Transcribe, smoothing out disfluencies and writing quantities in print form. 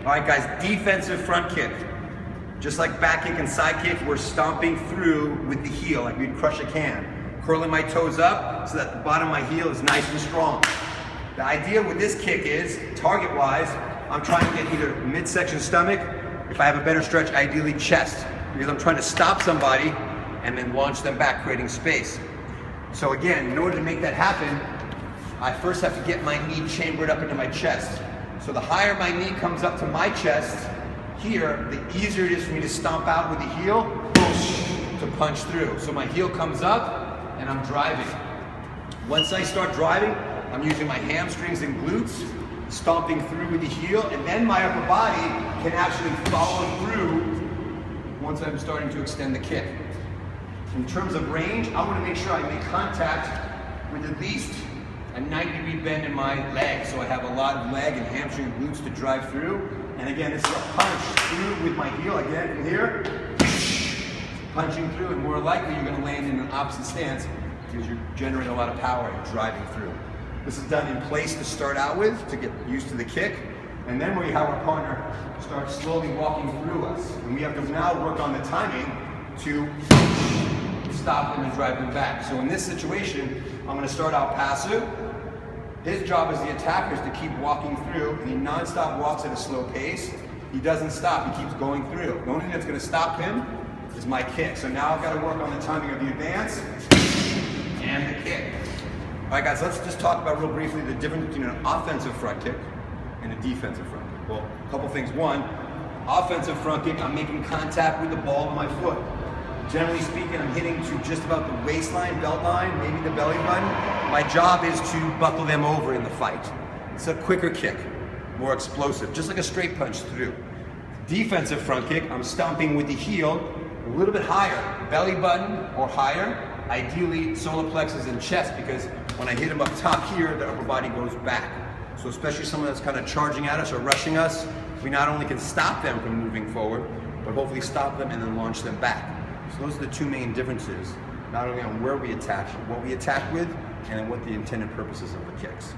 All right, guys, defensive front kick. Just like back kick and side kick, we're stomping through with the heel like we'd crush a can. Curling my toes up so that the bottom of my heel is nice and strong. The idea with this kick is, target-wise, I'm trying to get either midsection stomach, if I have a better stretch, ideally chest, because I'm trying to stop somebody and then launch them back, creating space. So again, in order to make that happen, I first have to get my knee chambered up into my chest. So the higher my knee comes up to my chest, here, the easier it is for me to stomp out with the heel, to punch through. So my heel comes up and I'm driving. Once I start driving, I'm using my hamstrings and glutes, stomping through with the heel, and then my upper body can actually follow through once I'm starting to extend the kick. In terms of range, I want to make sure I make contact with at least a 90-degree bend in my leg, so I have a lot of leg and hamstring and glutes to drive through. And again, this is a punch through with my heel. Again, from here, punching through, and more likely you're going to land in an opposite stance because you're generating a lot of power and driving through. This is done in place to start out with, to get used to the kick. And then we have our partner start slowly walking through us. And we have to now work on the timing to stop them and drive them back. So in this situation, I'm going to start out passive. His job as the attacker is to keep walking through, and he non-stop walks at a slow pace. He doesn't stop, he keeps going through. The only thing that's going to stop him is my kick. So now I've got to work on the timing of the advance and the kick. All right, guys, let's just talk about real briefly the difference between an offensive front kick and a defensive front kick. Well, a couple things. One, offensive front kick, I'm making contact with the ball of my foot. Generally speaking, I'm hitting to just about the waistline, belt line, maybe the belly button. My job is to buckle them over in the fight. It's a quicker kick, more explosive, just like a straight punch through. Defensive front kick, I'm stomping with the heel a little bit higher, belly button or higher, ideally solar plexus and chest, because when I hit them up top here, the upper body goes back. So especially someone that's kind of charging at us or rushing us, we not only can stop them from moving forward, but hopefully stop them and then launch them back. So those are the two main differences, not only on where we attach, what we attack with, and then what the intended purposes of the kicks.